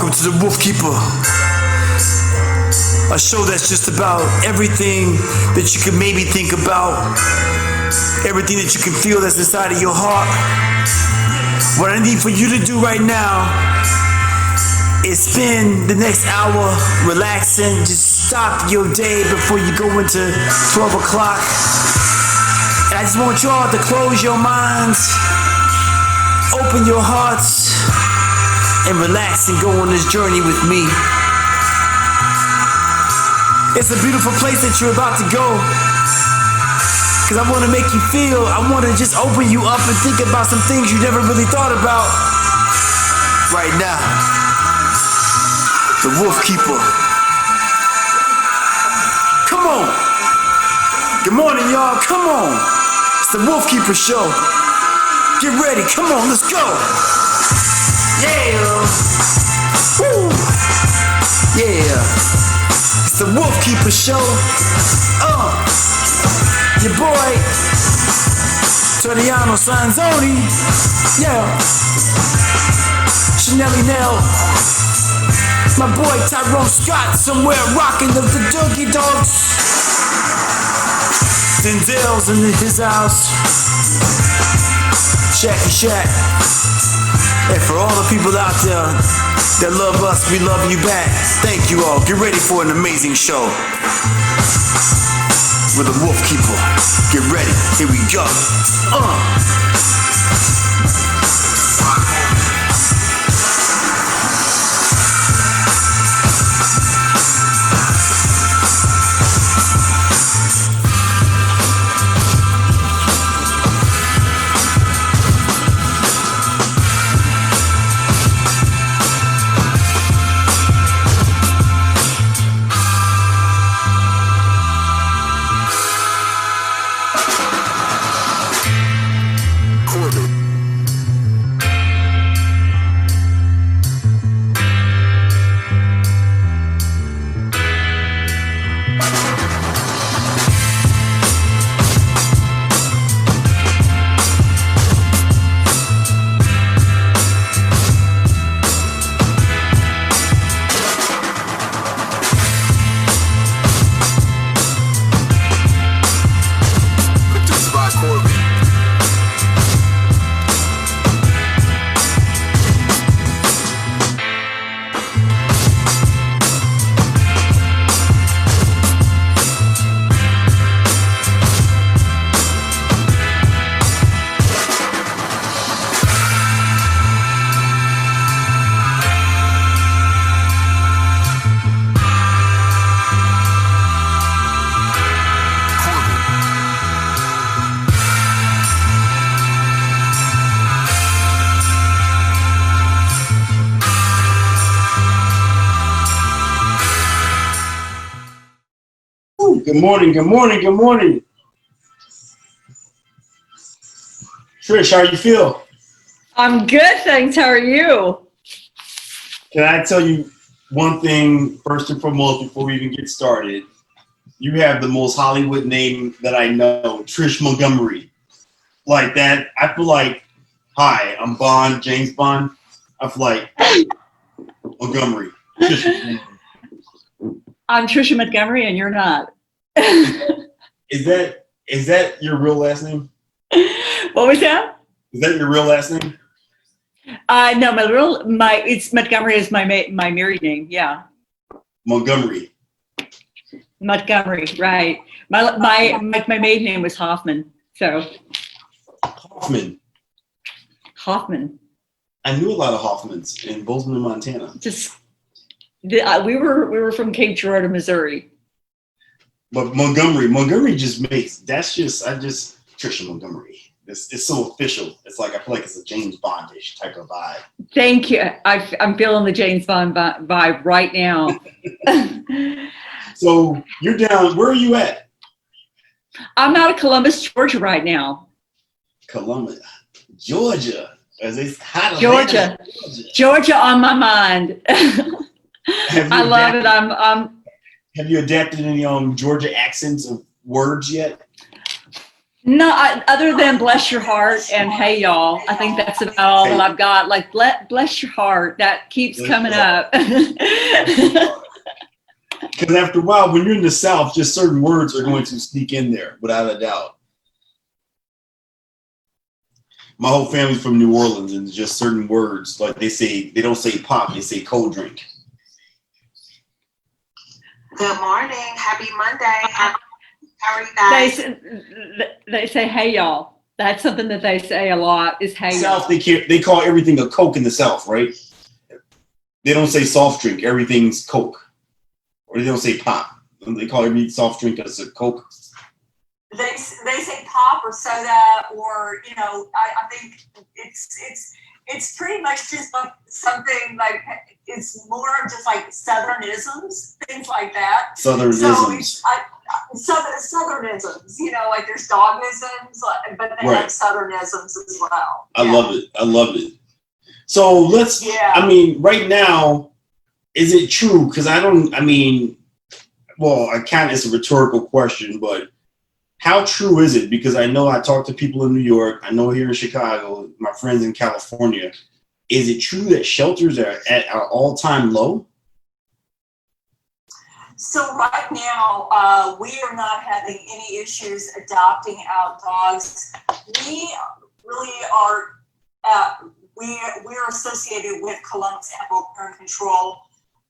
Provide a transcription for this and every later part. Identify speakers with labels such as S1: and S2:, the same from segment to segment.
S1: Welcome to the Wolfkeeper, a show that's just about everything that you could maybe think about, everything that you can feel that's inside of your heart. What I need for you to do right now is spend the next hour relaxing. Just stop your day before you go into 12 o'clock. And I just want y'all to close your minds, open your hearts, and relax and go on this journey with me. It's a beautiful place that you're about to go, because I want to make you feel, I want to just open you up and think about some things you never really thought about. Right now, the Wolfkeeper. Come on. Good morning, y'all. Come on. It's the Wolfkeeper show. Get ready. Come on, let's go. Yeah. Woo. Yeah. It's the Wolfkeeper show. Your boy, Tricia Sanzoni. Yeah. Chanelly Nell. My boy Tyrone Scott somewhere rocking the Doogie Dogs. Denzel's in his house. Shacky Shack. And for all the people out there that love us, we love you back. Thank you all. Get ready for an amazing show with the Wolfkeeper. Get ready. Here we go.
S2: Good morning, good morning, good morning. Trish, how you feel?
S3: I'm good, thanks. How are you?
S2: Can I tell you one thing first and foremost before we even get started? You have the most Hollywood name that I know, Trish Montgomery. Like that, I feel like, hi, I'm Bond, James Bond. I feel like Montgomery.
S3: I'm Tricia Montgomery and you're not.
S2: Is that your real last name?
S3: What was that?
S2: Is that your real last name?
S3: No, it's Montgomery is my married name. Yeah.
S2: Montgomery,
S3: right. My maiden name was Hoffman. So. Hoffman.
S2: I knew a lot of Hoffmans in Bozeman, Montana.
S3: We were from Cape Girardeau, Missouri.
S2: But Montgomery just makes, Tricia Montgomery. It's so official. It's like, I feel like it's a James Bond-ish type of vibe.
S3: Thank you. I'm feeling the James Bond vibe right now.
S2: So you're down, where are you at?
S3: I'm out of Columbus, Georgia right now.
S2: Columbus, Georgia. As it's hot.
S3: Georgia on my mind. I love it.
S2: Have you adapted any Georgia accents of words yet?
S3: No, other than bless your heart and hey y'all, I think that's about all that I've got. Like bless your heart, that keeps coming up.
S2: Because after a while, when you're in the South, just certain words are going to sneak in there, without a doubt. My whole family's from New Orleans, and just certain words, like they don't say pop, they say cold drink.
S4: Good morning. Happy Monday. How are you guys?
S3: They say hey y'all. That's something that they say a lot is hey y'all.
S2: South, they call everything a Coke in the South, right? They don't say soft drink, everything's Coke. Or they don't say pop. They call every soft drink as a Coke.
S5: They say pop or soda, or I think it's pretty much just like something like, it's more just like Southernisms, things like that.
S2: Southernisms.
S5: So Southernisms, like there's Dogisms, but they have Southernisms as well.
S2: I love it. So right now, is it true? Because it's a rhetorical question, but how true is it? Because I know I talk to people in New York, I know here in Chicago, my friends in California. Is it true that shelters are at an all-time low?
S5: So right now, we are not having any issues adopting out dogs. We really are, we're associated with Columbus Animal Care and Control.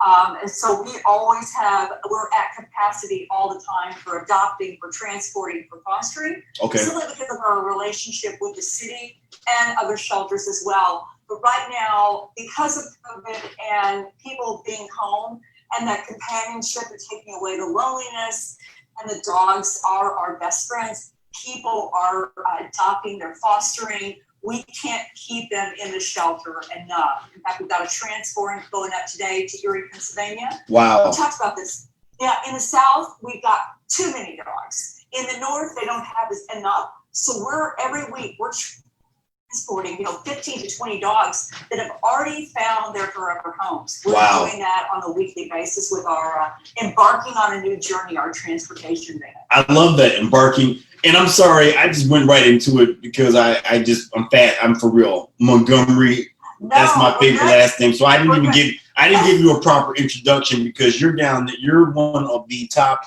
S5: And so we're at capacity all the time for adopting, for transporting, for fostering.
S2: Okay.
S5: Simply because of our relationship with the city and other shelters as well. But right now, because of COVID and people being home and that companionship and taking away the loneliness, and the dogs are our best friends, people are adopting, they're fostering. We can't keep them in the shelter enough. In fact, we've got a transport going up today to Erie, Pennsylvania.
S2: Wow.
S5: We talked about this. Yeah, in the South, we've got too many dogs. In the North, they don't have enough. So every week we're transporting, 15 to 20 dogs that have already found their forever homes. We're doing that on a weekly basis with our embarking on a new journey, our transportation van.
S2: I love that, embarking. And I'm sorry, I just went right into it because I'm fat. I'm for real. Montgomery, that's my favorite last name. So I didn't give you a proper introduction because you're one of the top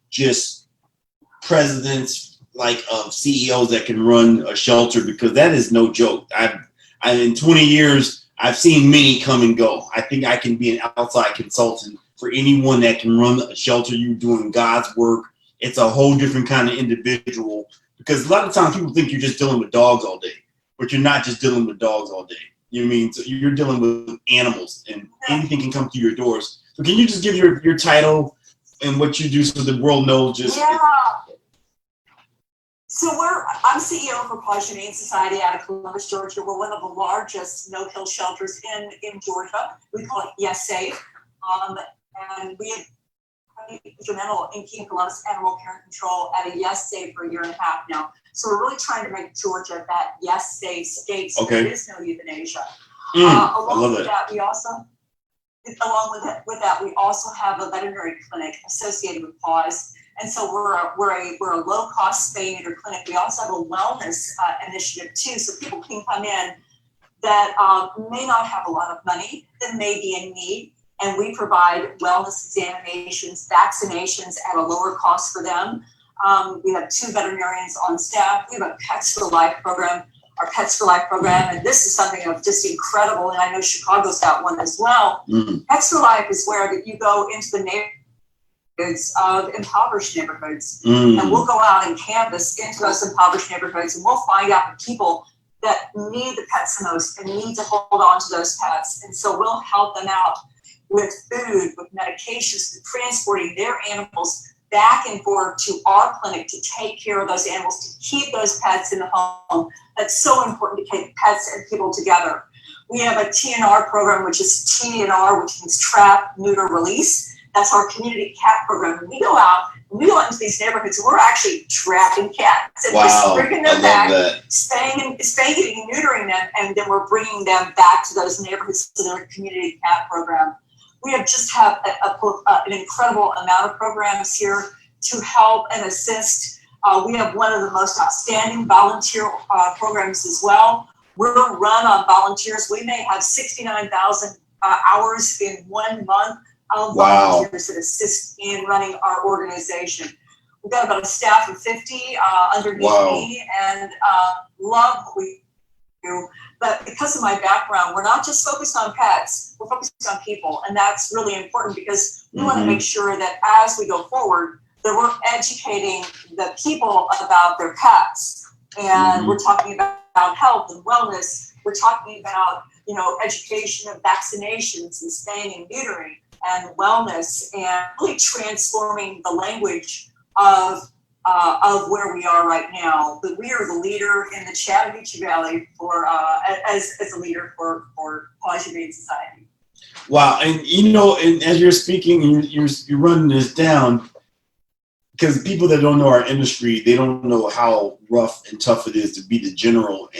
S2: just presidents, of CEOs that can run a shelter, because that is no joke. In 20 years, I've seen many come and go. I think I can be an outside consultant for anyone that can run a shelter. You're doing God's work. It's a whole different kind of individual, because a lot of times people think you're just dealing with dogs all day, but you're not just dealing with dogs all day. You know what I mean? So you're dealing with animals, and anything can come through your doors. So can you just give your title and what you do so the world knows?
S5: So I'm CEO for Paws Humane Society out of Columbus, Georgia. We're one of the largest no-kill shelters in Georgia. We call it Yes Safe. And we have instrumental in keeping Columbus Animal Care and Control at a Yes Safe for a year and a half now. So we're really trying to make Georgia that Yes Safe state, so there is no euthanasia. Along with that, we also have a veterinary clinic associated with Paws. And so we're a low-cost spay neuter clinic. We also have a wellness initiative too, so people can come in that may not have a lot of money, that may be in need, and we provide wellness examinations, vaccinations at a lower cost for them. We have 2 veterinarians on staff. We have a Pets for Life program, our Pets for Life program, and this is something of just incredible, and I know Chicago's got one as well. Pets for Life is where you go into the neighborhoods of impoverished neighborhoods, and we'll go out and canvass into those impoverished neighborhoods, and we'll find out the people that need the pets the most and need to hold on to those pets, and so we'll help them out with food, with medications, with transporting their animals back and forth to our clinic to take care of those animals, to keep those pets in the home. That's so important to keep pets and people together. We have a TNR program, which is TNR, which means trap, neuter, release. That's our community cat program. And we go out and we go into these neighborhoods and we're actually trapping cats and just bringing them back, spaying and neutering them, and then we're bringing them back to those neighborhoods to their community cat program. We just have an incredible amount of programs here to help and assist We have one of the most outstanding volunteer programs as well. We're run on volunteers. We may have 69,000 hours in 1 month of volunteers that assist in running our organization. We've got about a staff of 50 underneath me, and love what we do. But because of my background, we're not just focused on pets, we're focused on people. And that's really important because we want to make sure that as we go forward, that we're educating the people about their pets. And we're talking about health and wellness. We're talking about, education of vaccinations and spaying and neutering and wellness, and really transforming the language of where we are right now. But we are the leader in the Chattahoochee Valley for as a leader for Paws Humane Society.
S2: Wow, and and as you're speaking, you're running this down, because people that don't know our industry, they don't know how rough and tough it is to be the general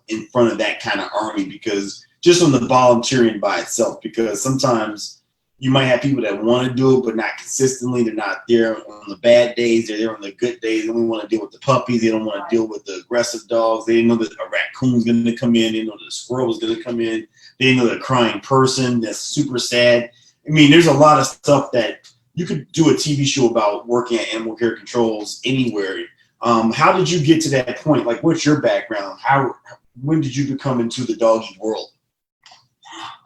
S2: in front of that kind of army, because just on the volunteering by itself, because sometimes you might have people that want to do it, but not consistently. They're not there on the bad days. They're there on the good days. They only want to deal with the puppies. They don't want to deal with the aggressive dogs. They didn't know that a raccoon's going to come in. They didn't know that a squirrel was going to come in. They didn't know that a crying person that's super sad. I mean, there's a lot of stuff that you could do a TV show about working at animal care controls anywhere. How did you get to that point? Like, what's your background? When did you become into the doggy world?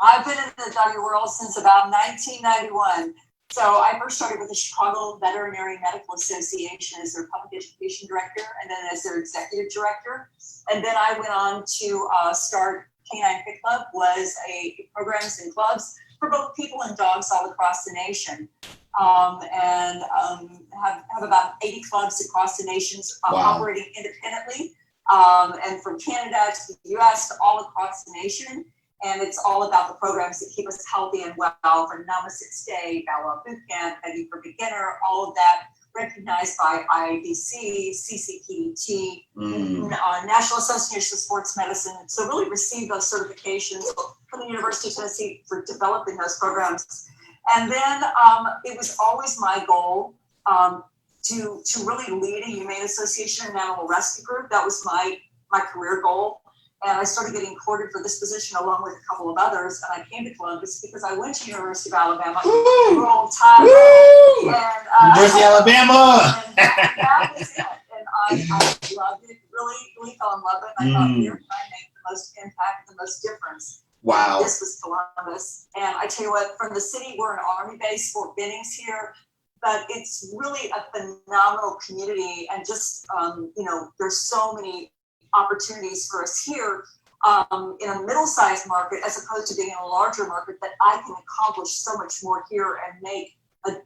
S5: I've been in the doggy world since about 1991. So I first started with the Chicago Veterinary Medical Association as their public education director, and then as their executive director. And then I went on to start Canine Fit Club, was a programs and clubs for both people and dogs all across the nation. And have about 80 clubs across the nation operating independently, and from Canada to the U.S. to all across the nation. And it's all about the programs that keep us healthy and well, from Namaste Stay, Bow Boot Camp, Eddie for Beginner, all of that recognized by IABC, CCPT, National Association of Sports Medicine. So really received those certifications from the University of Tennessee for developing those programs. And then it was always my goal to really lead a humane association and animal rescue group. That was my career goal. And I started getting courted for this position along with a couple of others. And I came to Columbus because I went to University of Alabama. Roll Tide.
S2: University of Alabama.
S5: And that was it. And I loved it. Really fell in love with it. And I thought, here can I make the most impact, the most difference.
S2: Wow.
S5: This was Columbus. And I tell you what, from the city, we're an Army base, Fort Benning's here. But it's really a phenomenal community. And just, there's so many opportunities for us here in a middle-sized market, as opposed to being in a larger market, that I can accomplish so much more here and make an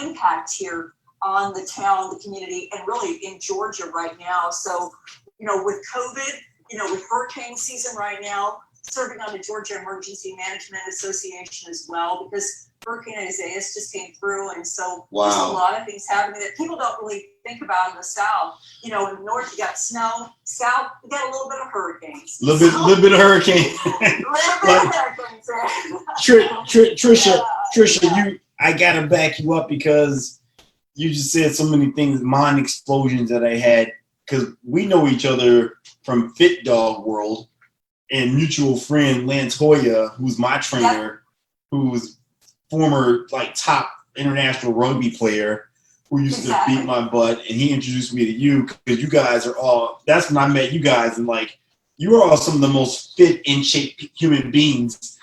S5: impact here on the town, the community, and really in Georgia right now. So, with COVID, with hurricane season right now, serving on the Georgia Emergency Management Association as well, because Hurricane Isaias just came through, and so there's a lot of things happening that people don't really think about in the South. In the North, you got snow. South, you got a little bit of hurricanes.
S2: Little bit of hurricane. Tricia, I gotta back you up, because you just said so many things, mind explosions that I had, because we know each other from Fit Dog World, and mutual friend Lance Hoya, who's my trainer, who's former top international rugby player who used to beat my butt, and he introduced me to you, because you guys are all, that's when I met you guys, and you are all some of the most fit in shape human beings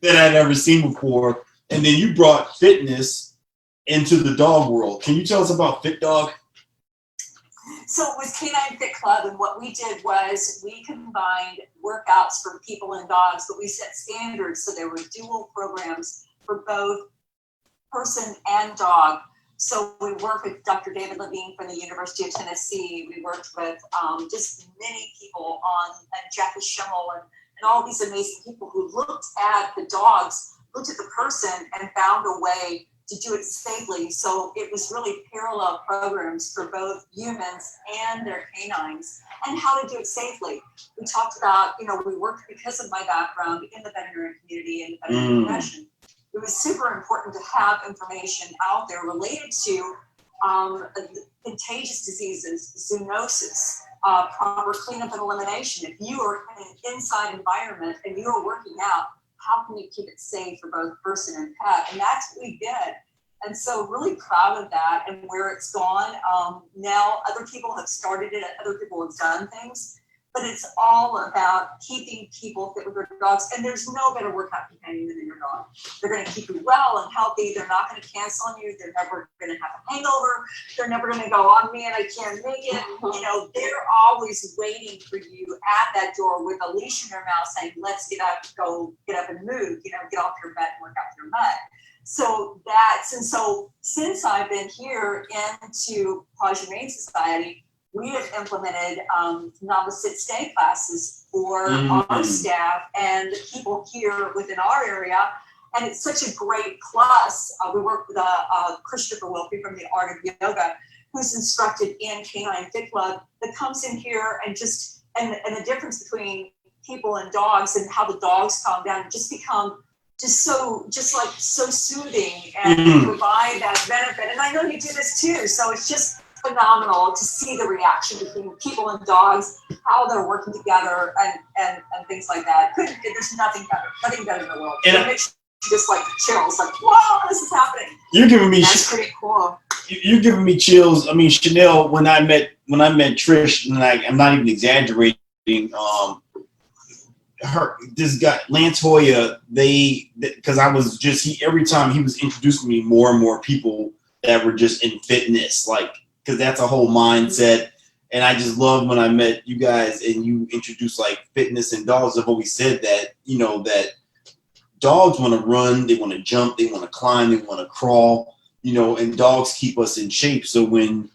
S2: that I'd ever seen before. And then you brought fitness into the dog world. Can you tell us about Fit Dog?
S5: So it was Canine Fit Club, and what we did was we combined workouts for people and dogs, but we set standards, so there were dual programs for both person and dog. So we worked with Dr. David Levine from the University of Tennessee. We worked with just many people and Jackie Schimmel and all these amazing people who looked at the dogs, looked at the person, and found a way to do it safely. So it was really parallel programs for both humans and their canines, and how to do it safely. We talked about, we worked, because of my background in the veterinary community and the veterinary profession. It was super important to have information out there related to contagious diseases, zoonosis, proper cleanup and elimination. If you are in an inside environment and you're working out, how can you keep it safe for both person and pet? And that's what we did. And so really proud of that and where it's gone. Now other people have started it, other people have done things, but it's all about keeping people fit with their dogs. And there's no better workout companion than your dog. They're going to keep you well and healthy. They're not going to cancel on you. They're never going to have a hangover. They're never going to go, oh man, I can't make it. You know, they're always waiting for you at that door with a leash in their mouth saying, let's get up, go get up and move, you know, get off your butt and work out your butt. So since I've been here into Paws Humane Society, we have implemented novice sit-stay classes for our staff and the people here within our area. And it's such a great plus. We work with Christopher Wolfkeeper from the Art of Yoga, who's instructed in Canine Fit Club, that comes in here and the difference between people and dogs and how the dogs calm down and just become so soothing and provide that benefit. And I know you do this too, so it's just phenomenal to see the reaction between people and dogs, how they're working together and things like that. There's nothing better in the world. It makes you just like chills, like, whoa, this is happening.
S2: You're giving me
S5: That's pretty cool.
S2: You're giving me chills. I mean, Chanel, when I met Trish, and I'm not even exaggerating, this guy Lance Hoya, because I was just every time he was introducing me more and more people that were just in fitness, like, because that's a whole mindset. And I just love when I met you guys and you introduced like fitness and dogs. I've always said that, you know, that dogs want to run, they want to jump, they want to climb, they want to crawl, you know, and dogs keep us in shape. So when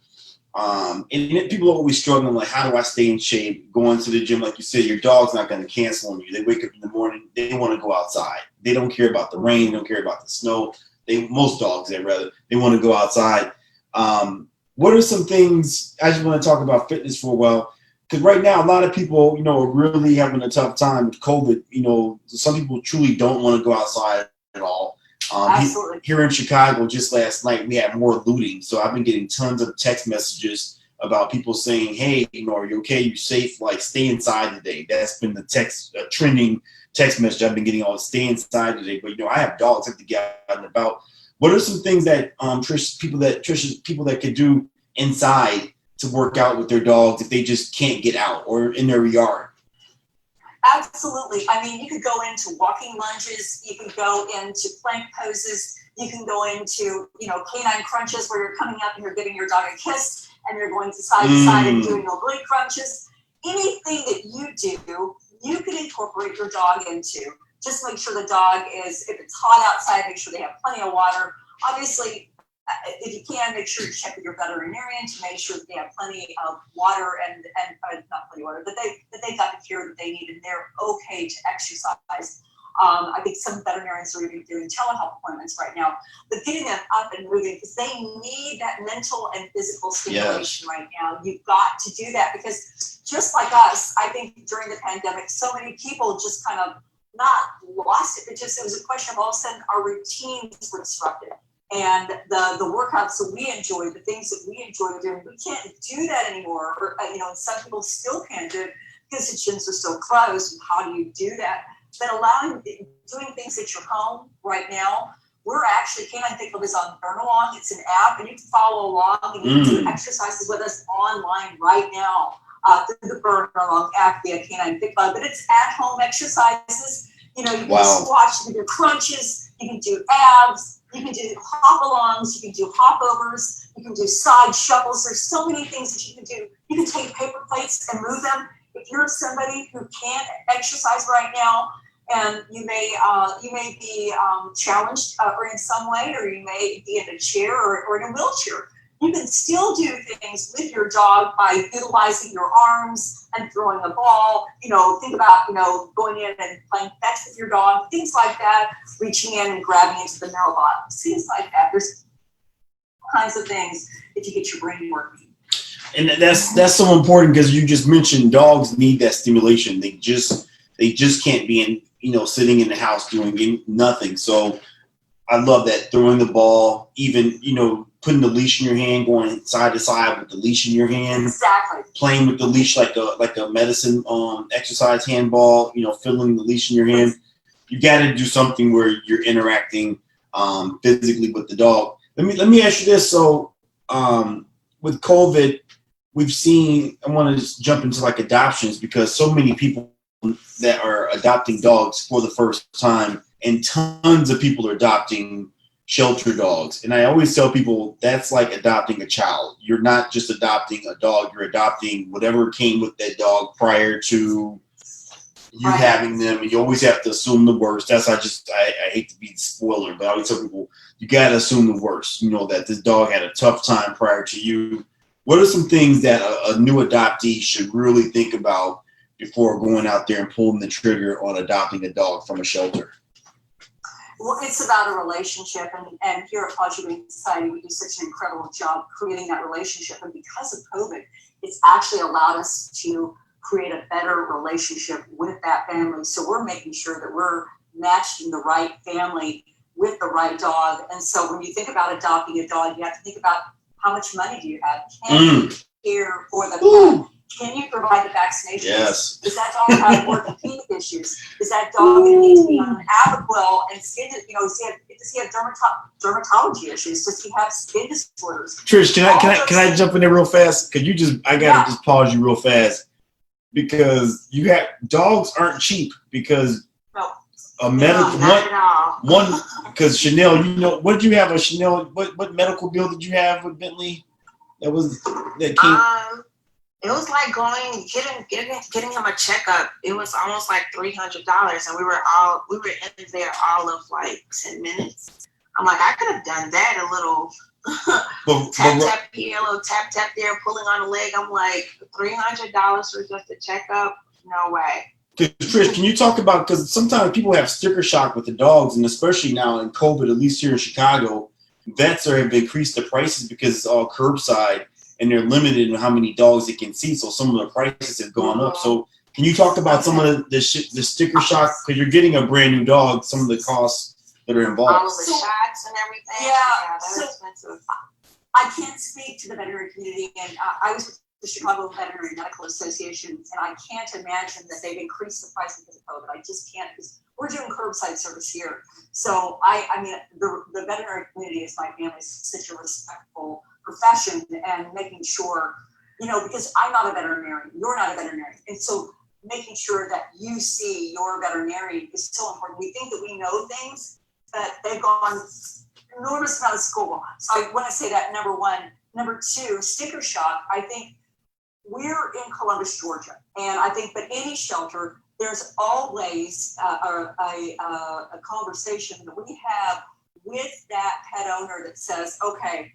S2: and people are always struggling, like, how do I stay in shape? Going to the gym, like you said, your dog's not going to cancel on you. They wake up in the morning, they want to go outside. They don't care about the rain, they don't care about the snow. Most dogs, they want to go outside. What are some things, I just want to talk about fitness for a while, because right now a lot of people, you know, are really having a tough time with COVID. You know, some people truly don't want to go outside at all.
S5: Absolutely.
S2: Here in Chicago, just last night, we had more looting. So I've been getting tons of text messages about people saying, hey, you know, are you okay? You safe? Like, stay inside today. That's been the trending text message I've been getting, all stay inside today. But, you know, I have dogs, I have to get out and about. What are some things that people that could do inside to work out with their dogs if they just can't get out or in their yard?
S5: Absolutely. I mean, you could go into walking lunges, you can go into plank poses, you can go into, you know, canine crunches where you're coming up and you're giving your dog a kiss and you're going to side and doing oblique crunches. Anything that you do, you can incorporate your dog into. Just make sure the dog is, if it's hot outside, make sure they have plenty of water. Obviously, if you can, make sure you check with your veterinarian to make sure that they have plenty of water and not plenty of water, that they got the care that they need and they're okay to exercise. I think some veterinarians are even doing telehealth appointments right now, but getting them up and moving because they need that mental and physical stimulation right now. You've got to do that because just like us, I think during the pandemic, so many people just kind of not lost it, but just it was a question of all of a sudden our routines were disrupted. And the workouts that we enjoy, the things that we enjoy doing, we can't do that anymore. Or, you know, and some people still can't do it because the gyms are still closed. How do you do that? But doing things at your home right now, we're actually, Canine Fit Club is on Burnalong. It's an app, and you can follow along and you can do exercises with us online right now through the Burnalong app via Canine Fit Club. But it's at-home exercises. You know, you can squats, you can do crunches, you can do abs. You can do hop-alongs, you can do hop-overs, you can do side shuffles. There's so many things that you can do. You can take paper plates and move them. If you're somebody who can't exercise right now, and you may be challenged or in some way, or you may be in a chair or in a wheelchair, you can still do things with your dog by utilizing your arms and throwing a ball. You know, think about, you know, going in and playing fetch with your dog, things like that, reaching in and grabbing into the mailbox, things like that. There's all kinds of things if you get your brain working.
S2: And that's so important because you just mentioned dogs need that stimulation. They just can't be in, you know, sitting in the house doing nothing. So I love that, throwing the ball, even, putting the leash in your hand, going side to side with the leash in your hand.
S5: Exactly.
S2: Playing with the leash like a medicine exercise handball, filling the leash in your hand. You got to do something where you're interacting physically with the dog. Let me ask you this. So with COVID, we've seen, I want to just jump into like adoptions, because so many people that are adopting dogs for the first time, and tons of people are adopting shelter dogs. And I always tell people that's like adopting a child. You're not just adopting a dog, you're adopting whatever came with that dog prior to you having them. And you always have to assume the worst. I hate to be the spoiler, but I always tell people, you got to assume the worst. That this dog had a tough time prior to you. What are some things that a new adoptee should really think about before going out there and pulling the trigger on adopting a dog from a shelter?
S5: Well, it's about a relationship, and here at Paws Humane Society, we do such an incredible job creating that relationship. And because of COVID, it's actually allowed us to create a better relationship with that family. So we're making sure that we're matching the right family with the right dog. And so when you think about adopting a dog, you have to think about how much money do you have? Can you care for the pet? Can you provide the vaccinations?
S2: Yes.
S5: Does that dog have orthopedic issues? Is that dog going to need to be on an Apoquel and skin? Does he have dermatology issues? Does he have skin disorders?
S2: Trish, can I jump in there real fast? Could you just pause you real fast, because dogs aren't cheap, because a medical because Chanel, what did you have a Chanel? What medical bill did you have with Bentley? That came.
S4: It was like getting him a checkup. It was almost like $300, and we were in there all of like 10 minutes. I'm like, I could have done that, a little tap here, a little tap there, pulling on the leg. I'm like, $300 for just a checkup? No way.
S2: Trish, can you talk about, because sometimes people have sticker shock with the dogs, and especially now in COVID, at least here in Chicago, vets have increased the prices because it's all curbside, and they're limited in how many dogs they can see. So some of the prices have gone up. So can you talk about some of the sticker shock, because you're getting a brand new dog, some of the costs that are involved?
S4: All of the shots and everything.
S5: Yeah,
S4: that's expensive.
S5: I can't speak to the veterinary community, and I was with the Chicago Veterinary Medical Association, and I can't imagine that they've increased the price because of COVID. I just can't, because we're doing curbside service here. So I mean, the veterinary community is my family, such a respectful profession, and making sure, because I'm not a veterinarian, you're not a veterinarian, and so making sure that you see your veterinarian is so important. We think that we know things, but they've gone enormous amount of school. So I want to say that, number one. Number two, sticker shock. I think we're in Columbus, Georgia, and I think that any shelter, there's always a conversation that we have with that pet owner that says, okay,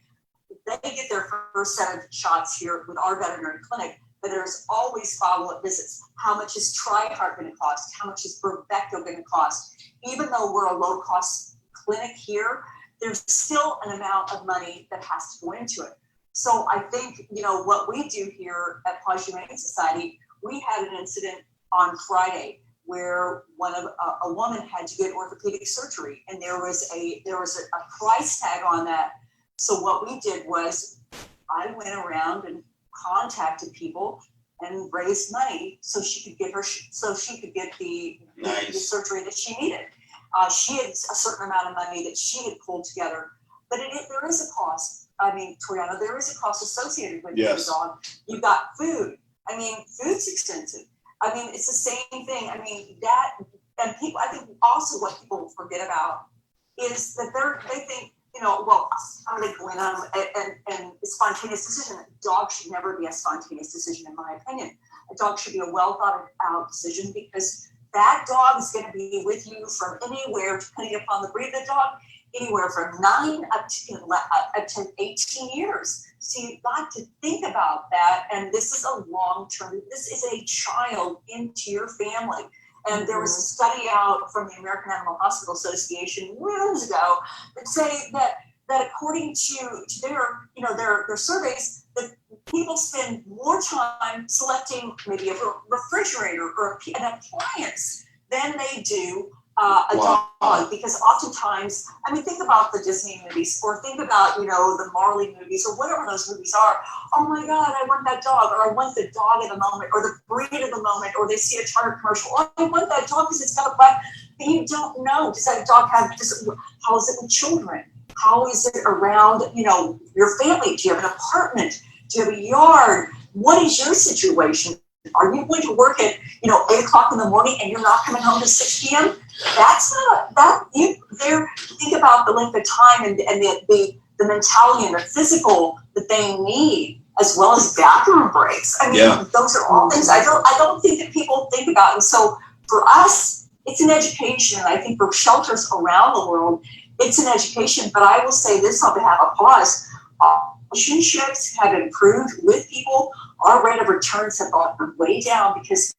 S5: they get their first set of shots here with our veterinary clinic, but there's always follow-up visits. How much is Tri-Heart going to cost? How much is Bravecto going to cost? Even though we're a low-cost clinic here, there's still an amount of money that has to go into it. So I think, what we do here at Paws Humane Society, we had an incident on Friday where a woman had to get orthopedic surgery, and there was a price tag on that. So what we did was, I went around and contacted people and raised money so she could get the surgery that she needed. She had a certain amount of money that she had pulled together, but there is a cost. I mean, Toriano, there is a cost associated with your dog. You've got food. I mean, food's expensive. I mean, it's the same thing. I mean, and people, I think also what people forget about is that they think, well, I'm going to go in and a spontaneous decision. A dog should never be a spontaneous decision, in my opinion. A dog should be a well thought out decision, because that dog is going to be with you from anywhere, depending upon the breed of the dog, anywhere from 9 up to 18 years. So you've got to think about that. And this is a long-term, this is a child into your family. And there was a study out from the American Animal Hospital Association years ago that say that according to their surveys, that people spend more time selecting maybe a refrigerator or an appliance than they do a dog, because oftentimes, I mean, think about the Disney movies, or think about, the Marley movies, or whatever those movies are. Oh my God, I want that dog, or I want the dog of the moment, or the breed of the moment, or they see a Target commercial. Oh, I want that dog because it's got a black. And you don't know. Does that dog have? How is it with children? How is it around? Your family. Do you have an apartment? Do you have a yard? What is your situation? Are you going to work at 8 o'clock in the morning and you're not coming home to 6 p.m.? That's not that you there. Think about the length of time and the mentality and the physical that they need, as well as bathroom breaks. I mean, those are all things I don't think that people think about. And so for us, it's an education. I think for shelters around the world, it's an education. But I will say this on behalf of PAWS. Relationships have improved with people. Our rate of returns have gone way down because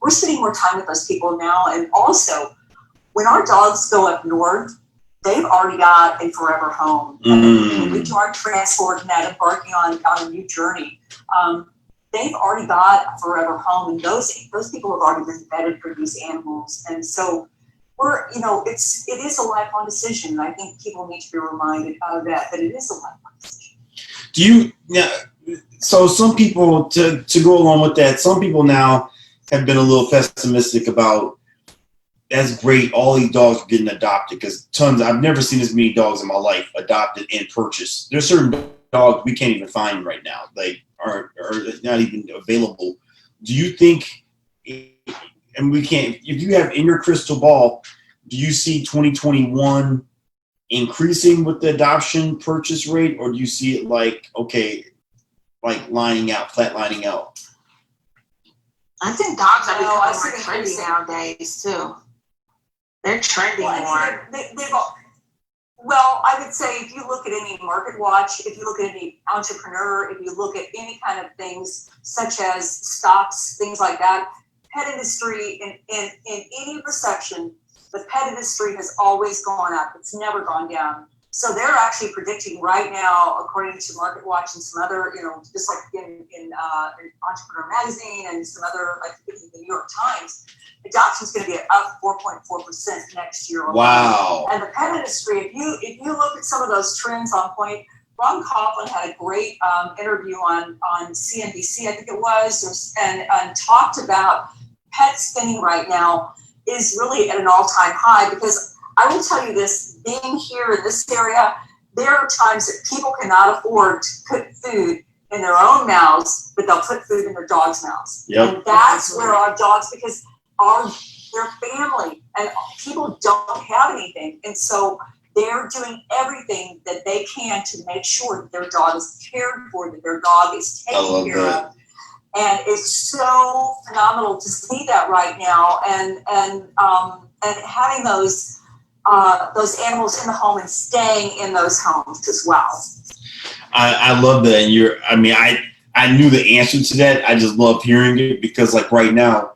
S5: we're spending more time with those people now. And also, when our dogs go up north, they've already got a forever home. When we do our transport and that, embarking on a new journey, they've already got a forever home. And those people have already been vetted for these animals. And so it is a lifelong decision. And I think people need to be reminded of that it is a lifelong decision.
S2: So some people, to go along with that, some people now have been a little pessimistic about, that's great, all these dogs are getting adopted, because I've never seen as many dogs in my life adopted and purchased. There's certain dogs we can't even find right now, are not even available. Do you think, and we can't, if you have in your crystal ball, do you see 2021 increasing with the adoption purchase rate, or do you see it flatlining out?
S4: I think dogs are becoming more trendy nowadays too. They're trending more.
S5: I would say if you look at any market watch, if you look at any entrepreneur, if you look at any kind of things such as stocks, things like that, pet industry in any perception, the pet industry has always gone up. It's never gone down. So they're actually predicting right now, according to Market Watch and some other, just like in Entrepreneur Magazine and some other, like in the New York Times, adoption is going to be up 4.4% next year.
S2: Wow!
S5: And the pet industry, if you look at some of those trends on point, Ron Coughlin had a great interview on CNBC, I think it was, and talked about pet spending right now is really at an all-time high, because I will tell you this, being here in this area, there are times that people cannot afford to put food in their own mouths, but they'll put food in their dogs' mouths. Yep. And that's where our dogs, because they're family and people don't have anything. And so they're doing everything that they can to make sure that their dog is cared for, that their dog is taken care of. And it's so phenomenal to see that right now, and having those animals in the home and staying in those homes as well.
S2: I love that, and I knew the answer to that. I just love hearing it, because right now,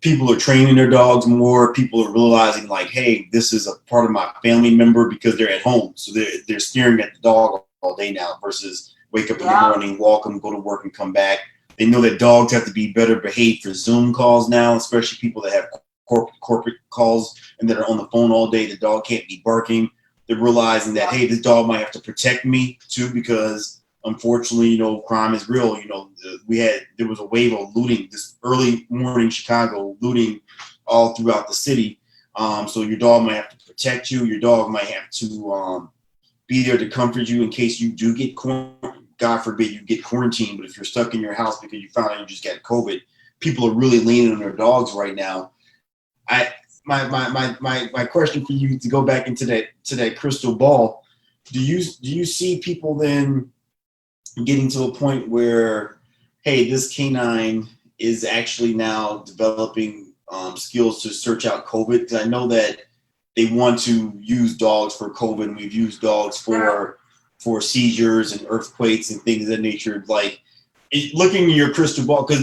S2: people are training their dogs more. People are realizing hey, this is a part of my family member, because they're at home, so they're staring at the dog all day now versus wake up in the morning, walk them, go to work, and come back. They know that dogs have to be better behaved for Zoom calls now, especially people that have corporate calls and that are on the phone all day. The dog can't be barking. They're realizing that, hey, this dog might have to protect me too, because unfortunately, crime is real. There was a wave of looting this early morning Chicago, looting all throughout the city. So your dog might have to protect you. Your dog might have to be there to comfort you in case you do get God forbid you get quarantined, but if you're stuck in your house because you found out you just got COVID, people are really leaning on their dogs right now. My question for you, to go back into that crystal ball, do you see people then getting to a point where, hey, this canine is actually now developing skills to search out COVID? Because I know that they want to use dogs for COVID, and we've used dogs for seizures and earthquakes and things of that nature. Looking in your crystal ball, because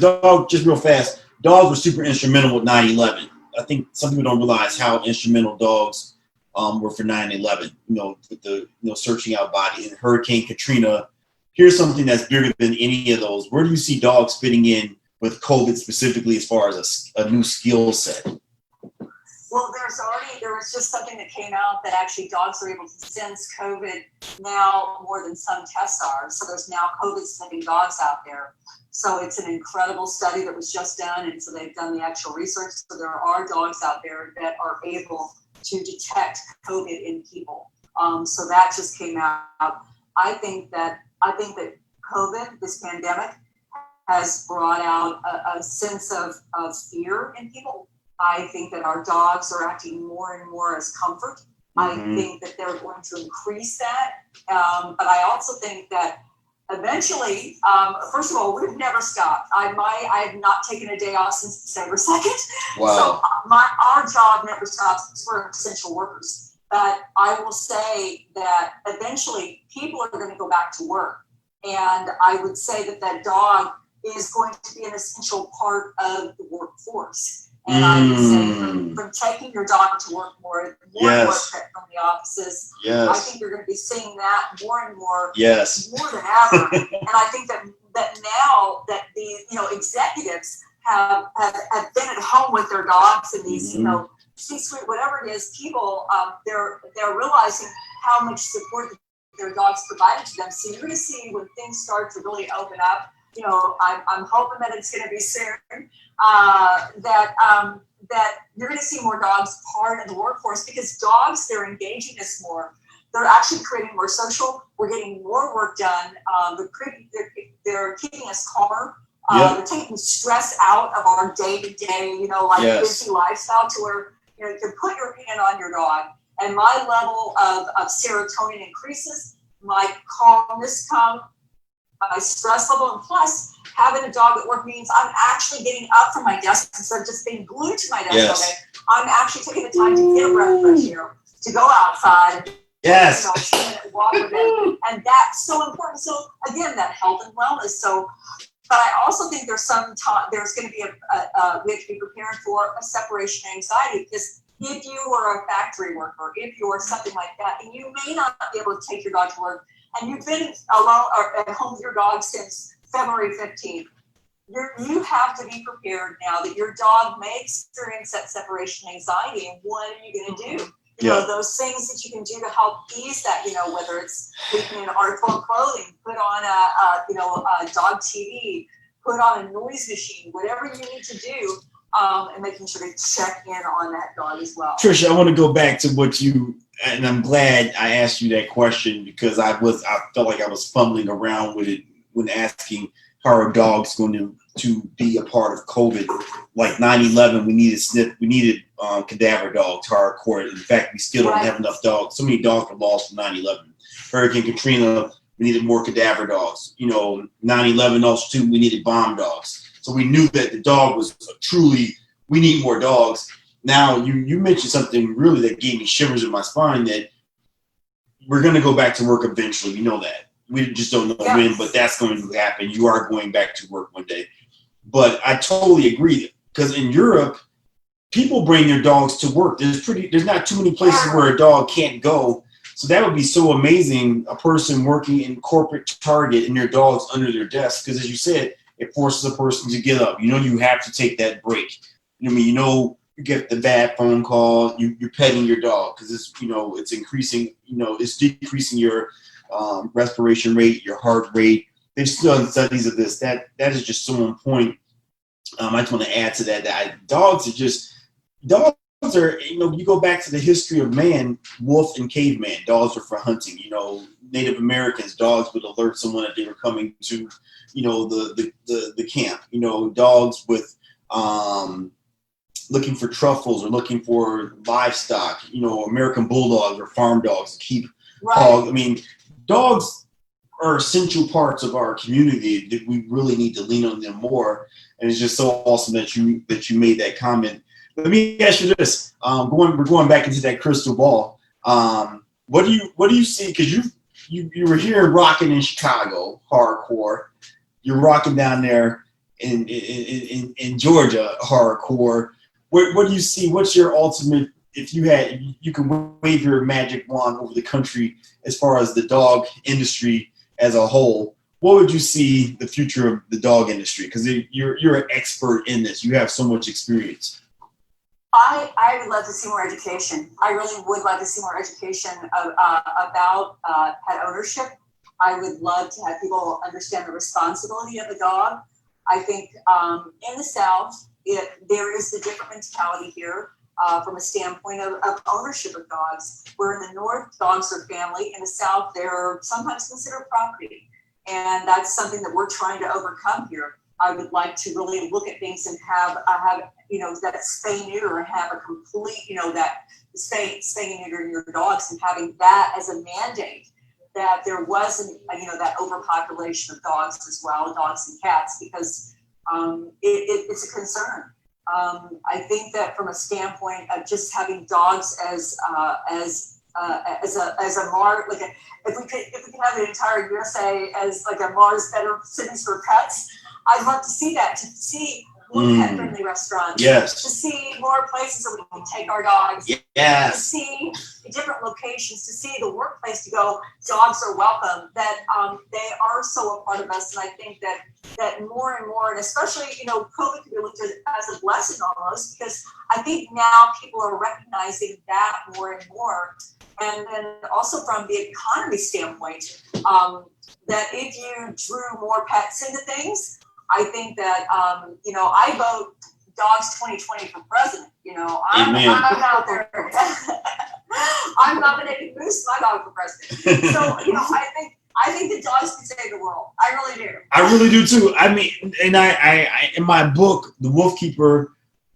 S2: just real fast, dogs were super instrumental with 9/11. I think some people don't realize how instrumental dogs were for 9/11. With the searching out body, and Hurricane Katrina. Here's something that's bigger than any of those. Where do you see dogs fitting in with COVID specifically, as far as a new skill set?
S5: Well, there was just something that came out that actually dogs are able to sense COVID now more than some tests are. So there's now COVID sniffing dogs out there. So it's an incredible study that was just done. And so they've done the actual research. So there are dogs out there that are able to detect COVID in people. So that just came out. I think that COVID, this pandemic, has brought out a sense of fear in people. I think that our dogs are acting more and more as comfort. I think that they're going to increase that. But I also think that eventually, first of all, we've never stopped. I have not taken a day off since December 2nd.
S2: Wow.
S5: So our job never stops because we're essential workers. But I will say that eventually people are going to go back to work. And I would say that dog is going to be an essential part of the workforce. And I would say from taking your dog to work more and more from the offices.
S2: Yes.
S5: I think you're going to be seeing that more and more.
S2: Yes.
S5: More than ever. And I think that now that the executives have been at home with their dogs and these C-suite, whatever it is, people they're realizing how much support their dogs provided to them. So you're going to see when things start to really open up. I'm hoping that it's going to be soon. That you're going to see more dogs part of the workforce because dogs, they're engaging us more. They're actually creating more social. We're getting more work done. They're keeping us calmer. They're taking stress out of our day-to-day, busy lifestyle to where you can put your hand on your dog. And my level of serotonin increases, my calmness comes, my stress level, and plus having a dog at work means I'm actually getting up from my desk instead of just being glued to my desk all day. I'm actually taking the time to get a breath of fresh air, to go outside, walk with it, and that's so important. So again, that health and wellness. So, but I also think there's going to be we have to be prepared for a separation anxiety because if you were a factory worker, if you were something like that, and you may not be able to take your dog to work, and you've been alone or at home with your dog since February 15th, you have to be prepared now that your dog may experience that separation anxiety. And what are you going to do? You know, those things that you can do to help ease that, whether it's sleeping in article of clothing, put on a dog TV, put on a noise machine, whatever you need to do, and making sure to check in on that dog as well.
S2: Tricia, I want to go back to what and I'm glad I asked you that question because I felt like I was fumbling around with it when asking how are dogs going to be a part of COVID. Like 9/11, we needed cadaver dogs, hardcore. In fact, we still don't have enough dogs. So many dogs were lost from 9/11. Hurricane Katrina, we needed more cadaver dogs. 9/11 also too, we needed bomb dogs. So we knew that the dog was we need more dogs. Now, you mentioned something really that gave me shivers in my spine that we're going to go back to work eventually. We know that. We just don't know when, but that's going to happen. You are going back to work one day. But I totally agree because in Europe, people bring their dogs to work. There's not too many places where a dog can't go. So that would be so amazing, a person working in corporate Target and their dog's under their desk. Because as you said, it forces a person to get up. You have to take that break. You get the bad phone call, you're petting your dog because it's increasing, it's decreasing your respiration rate, your heart rate. They've done studies of this. That is just so on point. I just want to add to that dogs are, you go back to the history of man, wolf and caveman. Dogs are for hunting. Native Americans, dogs would alert someone that they were coming to, the camp. Dogs with looking for truffles or looking for livestock. American bulldogs or farm dogs to keep hogs. I mean, dogs are essential parts of our community that we really need to lean on them more. And it's just so awesome that you made that comment. Let me ask you this: we're going back into that crystal ball. What do you see? Because you were here rocking in Chicago, hardcore. You're rocking down there in Georgia, hardcore. What do you see? What's your ultimate? If you can wave your magic wand over the country as far as the dog industry as a whole, what would you see the future of the dog industry? Because you're an expert in this. You have so much experience.
S5: I would love to see more education. I really would love to see more education about pet ownership. I would love to have people understand the responsibility of a dog. I think in the South, there is the different mentality here from a standpoint of ownership of dogs. Where in the North, dogs are family. In the South, they're sometimes considered property. And that's something that we're trying to overcome here. I would like to really look at things and have that spay neuter and have a complete, that spay neuter your dogs and having that as a mandate, that there wasn't, that overpopulation of dogs as well, dogs and cats, because it's a concern. I think that from a standpoint of just having dogs as a Mars, if we could have the entire USA as like a Mars better cities for pets, I'd love to see that, to see more pet-friendly restaurants,
S2: yes,
S5: to see more places that we can take our dogs,
S2: yes,
S5: to see different locations, to see the workplace to go, dogs are welcome, that they are so a part of us. And I think that more and more, and especially, COVID could be looked at as a blessing almost, because I think now people are recognizing that more and more. And then also from the economy standpoint, that if you drew more pets into things, I think that, I vote Dogs 2020 for president. I'm out there. I'm nominating Moose, my dog, for president. So, I think the dogs can save the world. I really do.
S2: I really do too. I mean, and I in my book, The Wolfkeeper,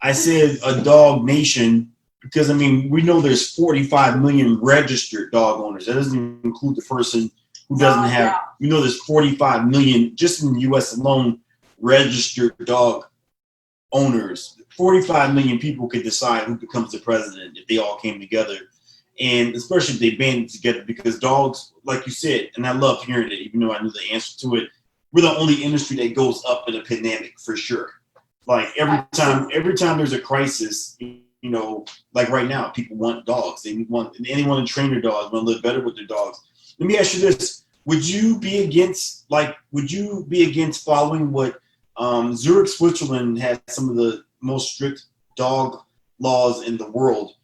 S2: I said a dog nation because, we know there's 45 million registered dog owners. That doesn't even include the person who doesn't have, there's 45 million just in the U.S. alone registered dog owners. 45 million people could decide who becomes the president if they all came together. And especially if they banded together, because dogs, like you said, and I love hearing it, even though I knew the answer to it, we're the only industry that goes up in a pandemic for sure. Like every time there's a crisis, like right now, people want dogs. They want to train their dogs, want to live better with their dogs. Let me ask you this. Would you be against following what Zurich, Switzerland has some of the most strict dog laws in the world,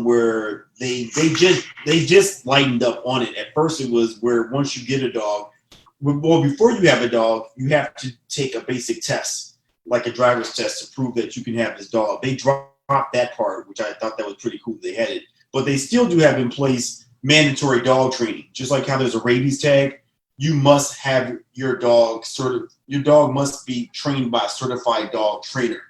S2: where they just lightened up on it. At first it was where once you get a dog, well, before you have a dog, you have to take a basic test, like a driver's test, to prove that you can have this dog. They dropped that part, which I thought that was pretty cool. They had it, but they still do have in place mandatory dog training. Just like how there's a rabies tag, you must have your dog must be trained by a certified dog trainer.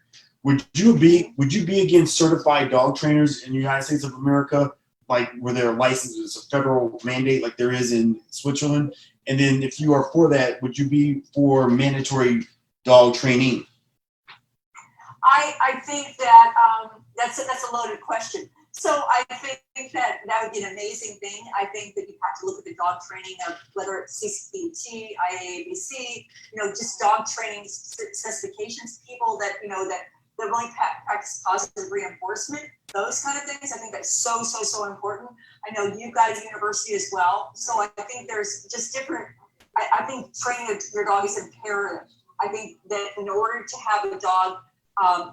S2: Would you be against certified dog trainers in the United States of America, like where they're licensed as a federal mandate like there is in Switzerland? And then if you are for that, would you be for mandatory dog training?
S5: I think that that's a loaded question. So I think that would be an amazing thing. I think that you have to look at the dog training of whether it's CCT, IAABC, just dog training specifications, people that, that really practice positive reinforcement, those kind of things. I think that's so important. I know you've got a university as well. So I think there's just different, I think training your dog is imperative. I think that in order to have a dog,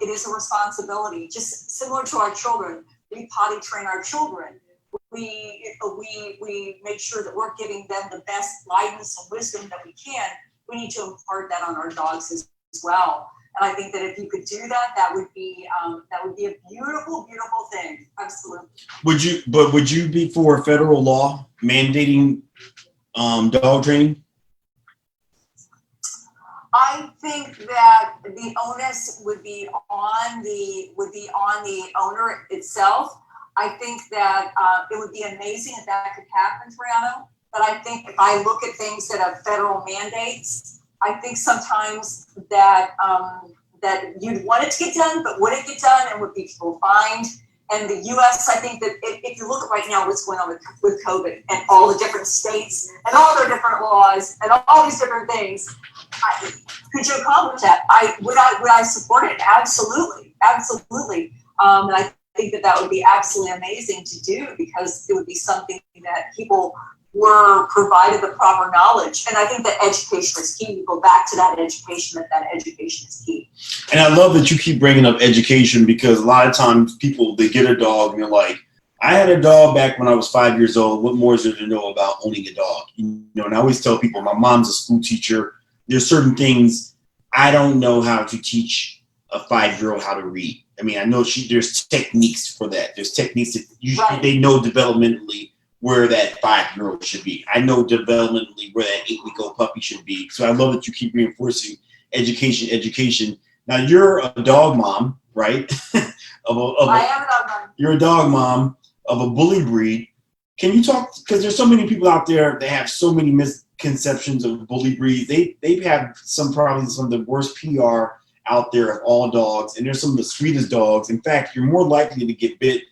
S5: it is a responsibility, just similar to our children. We potty train our children. We make sure that we're giving them the best guidance and wisdom that we can. We need to impart that on our dogs as well. And I think that if you could do that, that would be a beautiful thing. Absolutely.
S2: Would you be for federal law mandating dog training?
S5: I think that the onus would be on the owner itself. I think that it would be amazing if that could happen, Triano. But I think if I look at things that have federal mandates, I think sometimes that you'd want it to get done, but would it get done, and would people find? And the U.S., I think that if you look at right now what's going on with COVID and all the different states and all their different laws and all these different things, could you accomplish that? Would I support it? Absolutely. And I think that would be absolutely amazing to do, because it would be something that people were provided the proper knowledge. And I think that education is key. We go back to that education, that education is key.
S2: And I love that you keep bringing up education, because a lot of times people, they get a dog and they're like, I had a dog back when I was 5 years old. What more is there to know about owning a dog? You know, and I always tell people, my mom's a school teacher. There's certain things I don't know how to teach a 5-year-old how to read. I mean, I know there's techniques for that. There's techniques that usually they know developmentally where that 5-year-old should be. I know developmentally where that 8-week-old puppy should be. So I love that you keep reinforcing education. Now you're a dog mom, right?
S5: I am a dog mom. You're
S2: a dog mom of a bully breed. Can you talk, because there's so many people out there that have so many misconceptions of bully breeds. They have probably some of the worst PR out there of all dogs, and they're some of the sweetest dogs. In fact, you're more likely to get bit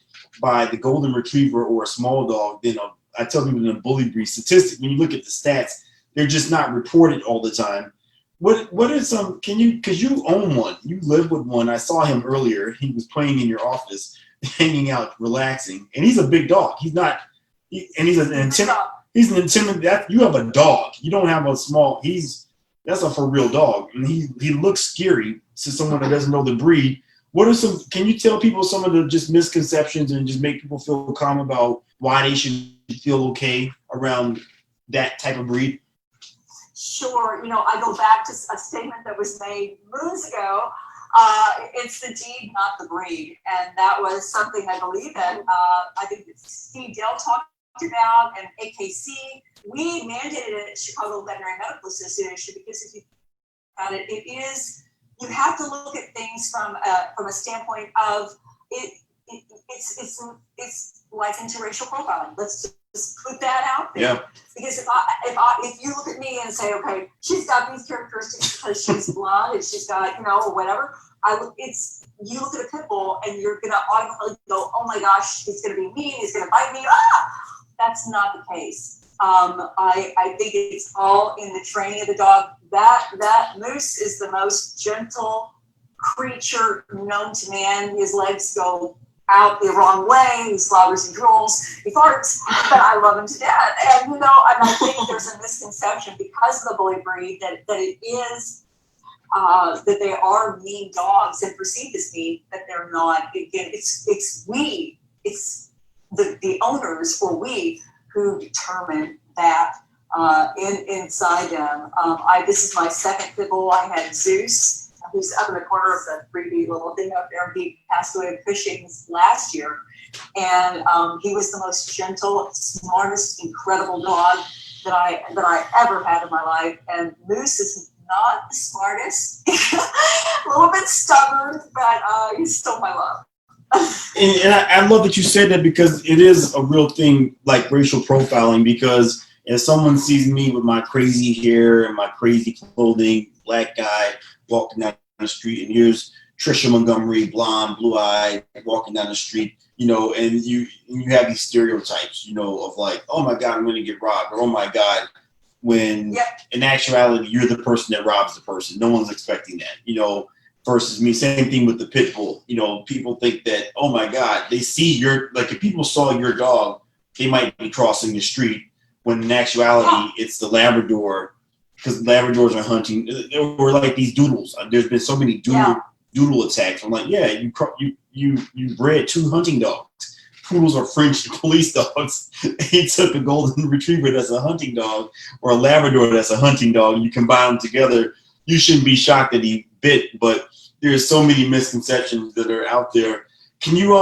S2: by the golden retriever or a small dog than I tell people in a bully breed. Statistic, when you look at the stats, they're just not reported all the time. What are some, because you own one, you live with one. I saw him earlier. He was playing in your office, hanging out, relaxing, and he's a big dog. He's an intimidating. You have a dog. You don't have a small. That's a for real dog, and he looks scary to someone that doesn't know the breed. What are some? Can you tell people some of the just misconceptions and just make people feel calm about why they should feel okay around that type of breed?
S5: Sure. You know, I go back to a statement that was made moons ago. It's the deed, not the breed. And that was something I believe in. I think Steve Dale talked about, and AKC. We mandated it at Chicago Veterinary Medical Association because if you about it, it is, you have to look at things from a standpoint of it's like interracial profiling. Let's just put that out there.
S2: Yeah.
S5: Because if you look at me and say, okay, she's got these characteristics because she's blonde and she's got, or whatever, you look at a pit bull and you're gonna automatically go, oh my gosh, he's gonna be mean, he's gonna bite me. That's not the case. I think it's all in the training of the dog. That moose is the most gentle creature known to man. His legs go out the wrong way. He slobbers and drools. He farts, but I love him to death. And and I think there's a misconception because of the bully breed that it is that they are mean dogs and perceived as mean, that they're not. Again, it's the owners or we who determine that inside them. This is my second pit bull. I had Zeus, who's up in the corner of the 3D little thing up there. He passed away of Cushing last year. And he was the most gentle, smartest, incredible dog that I ever had in my life. And Moose is not the smartest, a little bit stubborn, but he's still my love.
S2: And I love that you said that, because it is a real thing, like racial profiling, because if someone sees me with my crazy hair and my crazy clothing, black guy walking down the street, and here's Tricia Montgomery, blonde, blue-eyed, walking down the street, and you have these stereotypes, of like, oh my God, I'm going to get robbed, or oh my God, when in actuality, you're the person that robs the person. No one's expecting that, versus me. Same thing with the pit bull. People think that, oh my God, they see if people saw your dog, they might be crossing the street, when in actuality, it's the Labrador, because Labradors are hunting, or like these doodles. There's been so many doodle attacks. I'm like, yeah, you bred 2 hunting dogs. Poodles are French police dogs. He took a golden retriever that's a hunting dog, or a Labrador that's a hunting dog, and you combine them together. You shouldn't be shocked that he bit, but there's so many misconceptions that are out there. Can you,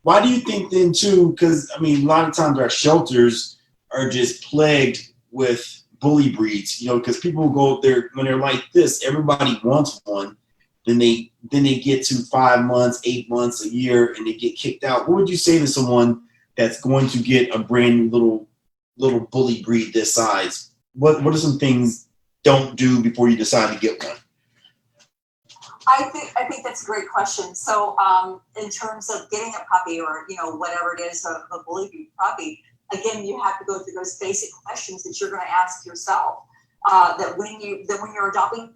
S2: why do you think then too, because a lot of times our shelters are just plagued with bully breeds, because people go up there, when they're like this, everybody wants one. Then they get to 5 months, 8 months, a year, and they get kicked out. What would you say to someone that's going to get a brand new little bully breed this size? What are some things don't do before you decide to get one?
S5: I think that's a great question. So in terms of getting a puppy, or whatever it is, a bully breed puppy, again, you have to go through those basic questions that you're going to ask yourself. That when you're adopting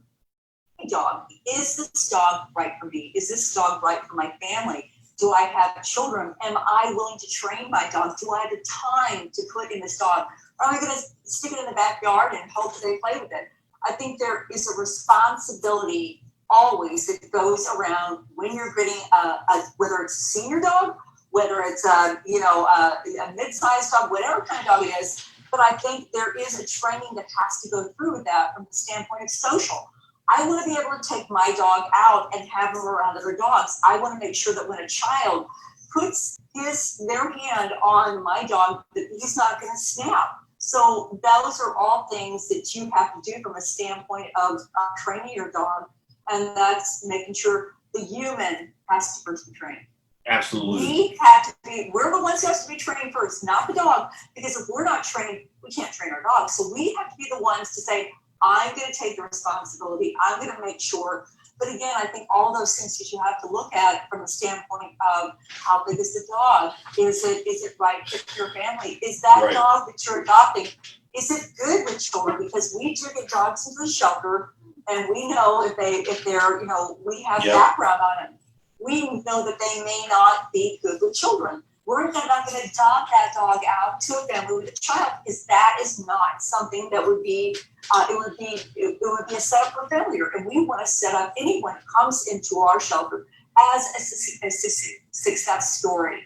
S5: a dog, is this dog right for me? Is this dog right for my family? Do I have children? Am I willing to train my dog? Do I have the time to put in this dog? Or am I going to stick it in the backyard and hope that they play with it? I think there is a responsibility always that goes around when you're getting whether it's a senior dog, whether it's a mid-sized dog, whatever kind of dog it is. But I think there is a training that has to go through with that from the standpoint of social. I want to be able to take my dog out and have them around other dogs. I want to make sure that when a child puts their hand on my dog, that he's not going to snap. So those are all things that you have to do from a standpoint of training your dog. And that's making sure the human has to first be trained.
S2: Absolutely.
S5: We're the ones who have to be trained first, not the dog. Because if we're not trained, we can't train our dog. So we have to be the ones to say, I'm going to take the responsibility. I'm going to make sure. But again, I think all those things that you have to look at from the standpoint of how big is the dog? Is it right fit for your family? Is that
S2: Right.
S5: dog that you're adopting, is it good with children? Because we do get dogs into the shelter, and we know if they're we have
S2: Yep.
S5: background on them. We know that they may not be good with children. We're not going to adopt that dog out to a family with a child, because that is not something that would be it would be a setup for failure. And we want to set up anyone who comes into our shelter as a success story.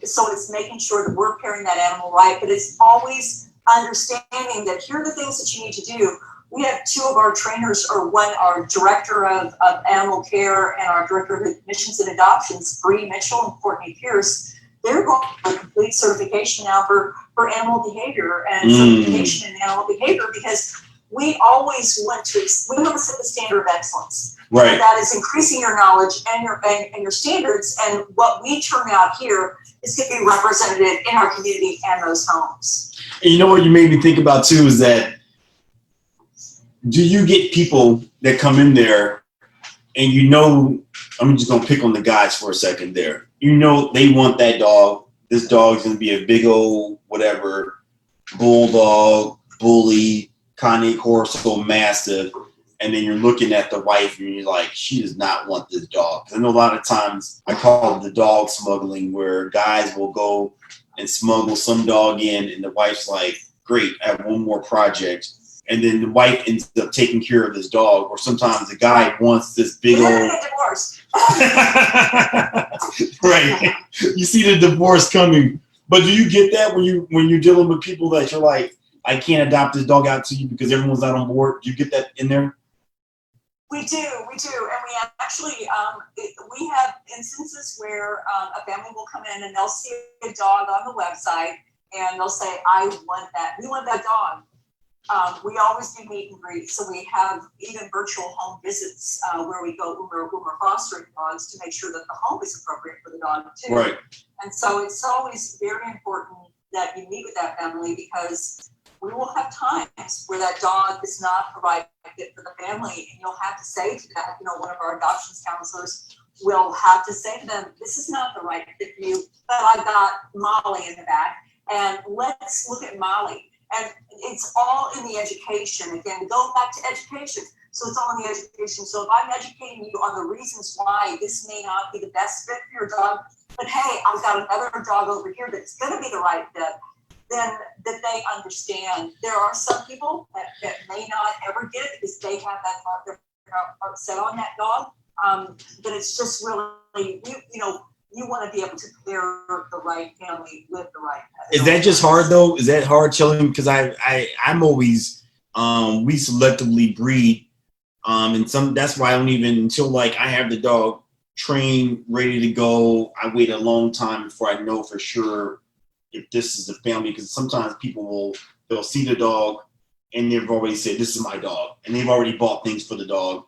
S5: So it's making sure that we're pairing that animal right, but it's always understanding that here are the things that you need to do. We have two of our trainers, our director of animal care and our director of admissions and adoptions, Bree Mitchell and Courtney Pierce. They're going for a complete certification now for animal behavior and certification in animal behavior, because we always want to set the standard of excellence.
S2: Right.
S5: And that is increasing your knowledge and your standards, and what we turn out here is going to be representative in our community and those homes.
S2: And you know what you made me think about too is that, do you get people that come in there and I'm just going to pick on the guys for a second there. They want that dog. This dog's going to be a big old whatever, bulldog, bully, Connie Corso, mastiff. And then you're looking at the wife and you're like, she does not want this dog. I know a lot of times I call it the dog smuggling, where guys will go and smuggle some dog in and the wife's like, great, I have one more project. And then the wife ends up taking care of this dog, or sometimes the guy wants this big old.
S5: Divorce.
S2: Right. You see the divorce coming, but do you get that when you're dealing with people that you're like, I can't adopt this dog out to you because everyone's not on board? Do you get that in there?
S5: We do, and we actually we have instances where a family will come in and they'll see a dog on the website and they'll say, we want that dog. We always do meet and greet, so we have even virtual home visits where we go when we're fostering dogs to make sure that the home is appropriate for the dog too.
S2: Right.
S5: And so it's always very important that you meet with that family, because we will have times where that dog is not the right fit for the family, and you'll have to say to that, one of our adoptions counselors will have to say to them, this is not the right fit for you, but I've got Molly in the back, and let's look at Molly. And it's all in the education. Again, go back to education. So it's all in the education. So if I'm educating you on the reasons why this may not be the best fit for your dog, but hey, I've got another dog over here that's going to be the right fit, then that they understand. There are some people that may not ever get it because they have that heart set on that dog. But it's just really, you want to be able to pair the right family with the right pet.
S2: Is that just hard though? Is that hard chilling? Because I'm always we selectively breed, and that's why I don't even, until like I have the dog trained, ready to go, I wait a long time before I know for sure if this is a family. Because sometimes people they'll see the dog and they've already said, this is my dog, and they've already bought things for the dog,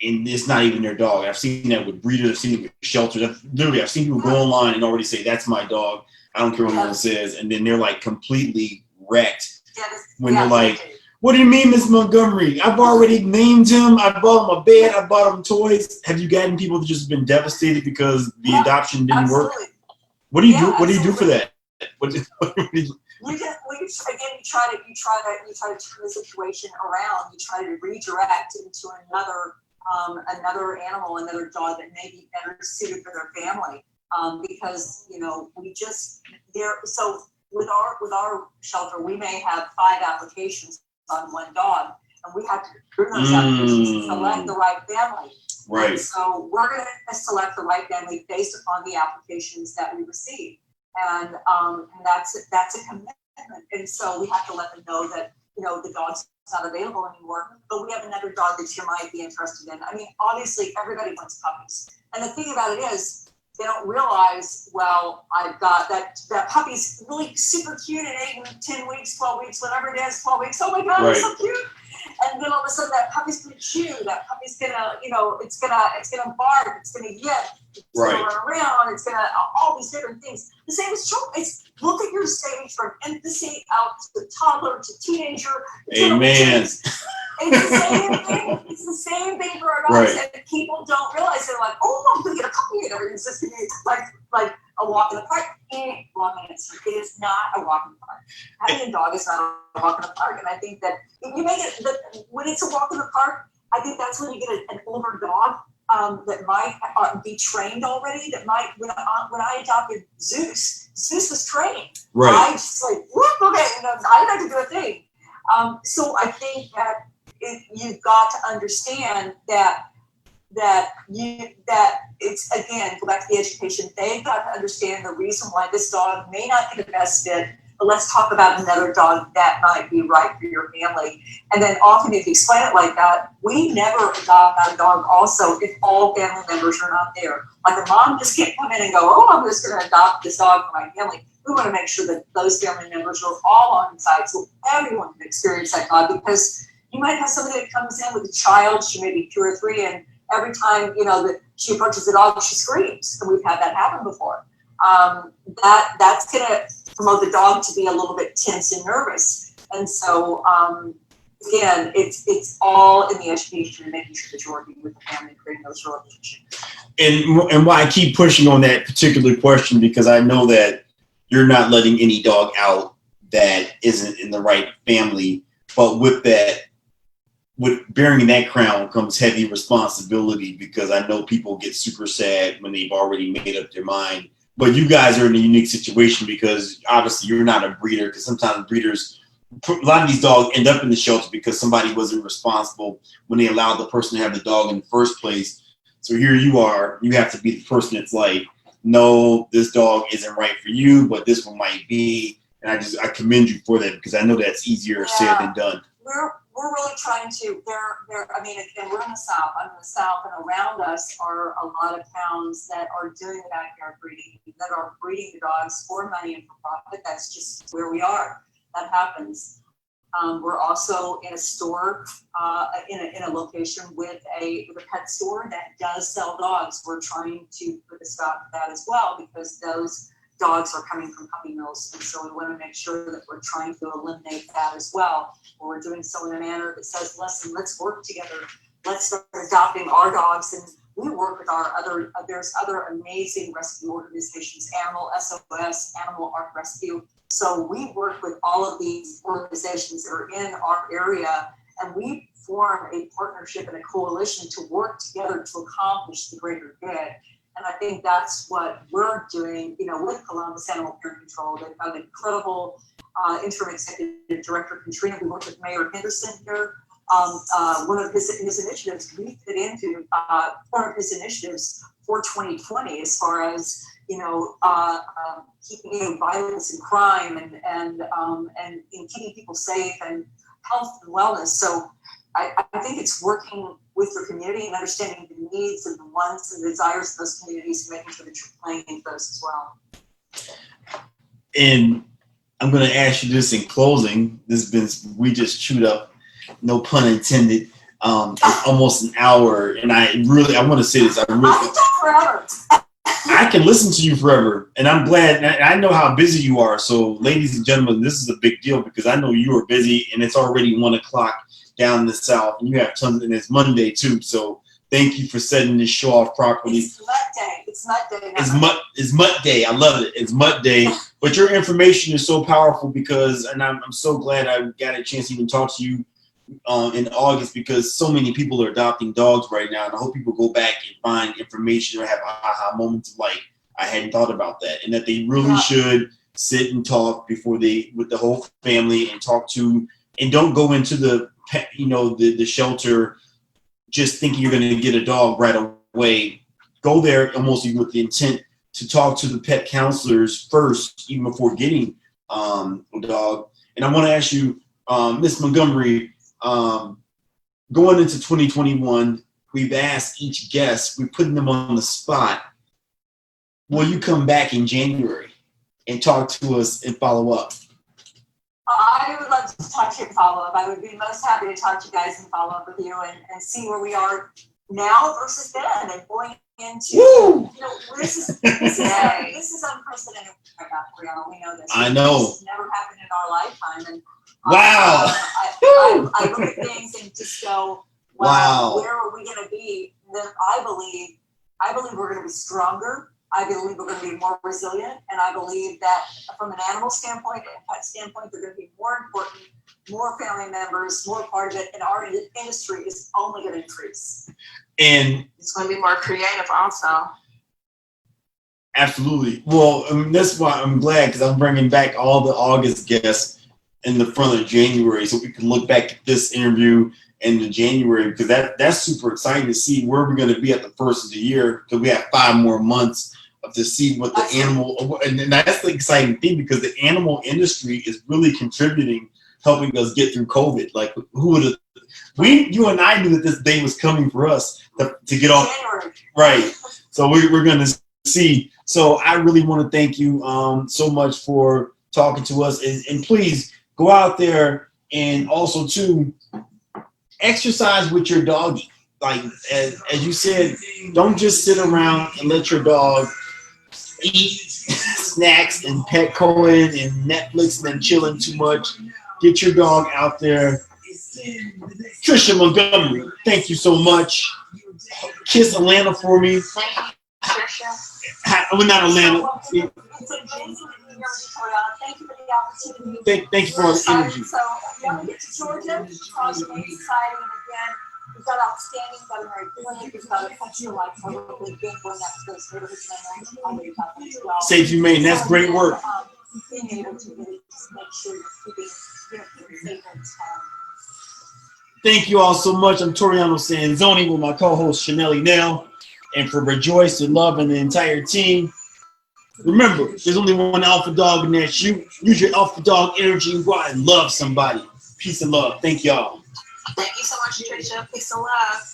S2: and it's not even their dog. I've seen that with breeders, I've seen it with shelters. I've seen people go online and already say, that's my dog, I don't care what anyone says, and then they're like completely wrecked when they're like, what do you mean, Miss Montgomery? I've already named him, I bought him a bed, I bought him toys. Have you gotten people that just been devastated because the adoption didn't work? What do you do? What do you do for that?
S5: You try to turn the situation around. You try to redirect into another another animal, another dog that may be better suited for their family. Because, you know, so with our shelter, we may have 5 applications on one dog, and we have to bring those applications and select the right family.
S2: Right.
S5: And so we're going to select the right family based upon the applications that we receive, and that's a commitment. And so we have to let them know that, you know, the dog's not available anymore, but we have another dog that you might be interested in. I mean, obviously everybody wants puppies, and the thing about it is, they don't realize, well, I've got that puppy's really super cute at 8 and 10 weeks, 12 weeks, whatever it is, 12 weeks. Oh my God, it's so cute. And then all of a sudden that puppy's gonna chew, that puppy's gonna, you know, it's gonna bark, it's gonna yip, it's gonna run around, it's gonna, all these different things. The same is true. It's, look at your stage from infancy out to toddler to teenager.
S2: Amen.
S5: It's the same thing. It's the same thing for our dogs, and people don't realize. They're like, "Oh, I'm gonna get a puppy," and everything's just gonna be like a walk in the park. Wrong answer. It is not a walk in the park. Having a dog is not a walk in the park, and I think that if you make it when it's a walk in the park, I think that's when you get an older dog that might be trained already. That might when I adopted Zeus was trained. Right. I just like whoop, okay, you know, I didn't have to do a thing. So I think that you've got to understand that it's, again, go back to the education. They've got to understand the reason why this dog may not be the best fit, but let's talk about another dog that might be right for your family. And then often if you explain it like that, we never adopt our dog also if all family members are not there. Like a mom just can't come in and go, oh, I'm just going to adopt this dog for my family. We want to make sure that those family members are all on site so everyone can experience that dog, because you might have somebody that comes in with a child, she may be 2 or 3, and every time, you know, that she approaches the dog, she screams. And we've had that happen before. That's going to promote the dog to be a little bit tense and nervous. And so, again, it's all in the education and making sure that you're working with the family and creating those relationships.
S2: And why I keep pushing on that particular question, because I know that you're not letting any dog out that isn't in the right family. But with bearing that crown comes heavy responsibility, because I know people get super sad when they've already made up their mind. But you guys are in a unique situation because obviously you're not a breeder, because sometimes breeders, a lot of these dogs end up in the shelter because somebody wasn't responsible when they allowed the person to have the dog in the first place. So here you are, you have to be the person that's like, no, this dog isn't right for you, but this one might be. And I commend you for that, because I know that's easier said than done.
S5: We're really trying to, I mean, again, we're in the South. I'm in the South, and around us are a lot of towns that are doing the backyard breeding, that are breeding the dogs for money and for profit. That's just where we are. That happens. We're also in a store, in a location with a pet store that does sell dogs. We're trying to put a stop to that as well, because those dogs are coming from puppy mills, and so we want to make sure that we're trying to eliminate that as well. Or we're doing so in a manner that says, listen, let's work together. Let's start adopting our dogs, and we work with there's other amazing rescue organizations, Animal SOS, Animal Ark Rescue. So we work with all of these organizations that are in our area, and we form a partnership and a coalition to work together to accomplish the greater good. And I think that's what we're doing, you know, with Columbus Animal Care Control. They've got an incredible interim executive director, Katrina. We work with Mayor Henderson here. One of his initiatives, we fit into one of his initiatives for 2020, as far as, you know, keeping violence and crime and keeping people safe and health and wellness. So I think it's working with your community and understanding the needs and the wants and the desires of those communities, and making sure that you're playing into those as well.
S2: And I'm going to ask you this in closing. We just chewed up, no pun intended, almost an hour. And I want to say this. I can
S5: talk forever.
S2: I can listen to you forever. And I'm glad. I know how busy you are. So ladies and gentlemen, this is a big deal, because I know you are busy, and it's already 1 o'clock down in the South, and you have tons, and it's Monday too. So thank you for setting this show off properly.
S5: It's Mutt Day. It's Mutt Day.
S2: It's Mutt Day. I love it. It's Mutt Day. But your information is so powerful, because, and I'm so glad I got a chance to even talk to you in August, because so many people are adopting dogs right now, and I hope people go back and find information or have aha moments of like, I hadn't thought about that, and that they really should sit and talk before with the whole family and talk to, and don't go into the shelter just thinking you're going to get a dog right away. Go there almost with the intent to talk to the pet counselors first, even before getting a dog. And I want to ask you, Miss Montgomery, going into 2021, we've asked each guest, we're putting them on the spot. Will you come back in January and talk to us and follow up?
S5: I would love to talk to you and follow up. I would be most happy to talk to you guys and follow up with you and see where we are now versus then, and going into this is unprecedented right now, Brianna. We know this.
S2: I know.
S5: This has never happened in our lifetime, and
S2: wow.
S5: I look at things and just go, wow. Where are we going to be? Then I believe we're going to be stronger. I believe we're going to be more resilient, and I believe that from an animal standpoint and pet standpoint, they're going to be more important, more family members, more part of it, and our industry is only going to increase.
S2: And
S4: it's going to be more creative also.
S2: Absolutely. Well, that's why I'm glad, because I'm bringing back all the August guests in the front of January, so we can look back at this interview in the January, because that's super exciting to see where we're going to be at the first of the year, because we have 5 more months to see what the animal, and that's the exciting thing, because the animal industry is really contributing, helping us get through COVID. Like, who would have, you and I knew that this day was coming for us to get off.
S5: January.
S2: Right. So we're going to see. So I really want to thank you so much for talking to us, and please go out there and also too exercise with your doggy. Like as you said, don't just sit around and let your dog eat snacks and Petcoing and Netflix and then chilling too much. Get your dog out there. Tricia Montgomery, thank you so much. Kiss Atlanta for me.
S4: Tricia.
S2: We're not Atlanta.
S5: It's amazing to hear you, Toriana. Thank you for the opportunity.
S2: Thank you for all the energy.
S5: So when we get to Georgia, it's exciting. Again, we've got outstanding veterinary clinic. We've got a country like really big going up to those neighborhoods and as well.
S2: Safe Humane, that's great work.
S5: Being able to really just make sure you're keeping safe and
S2: Thank you all so much. I'm Toriano Sanzoni with my co-host Chanelli Nell, and for Rejoice and Love and the entire team. Remember, there's only one alpha dog, and that's you. Use your alpha dog energy and go out and love somebody. Peace and love. Thank y'all.
S4: Thank you so much, Tricia. Peace and love.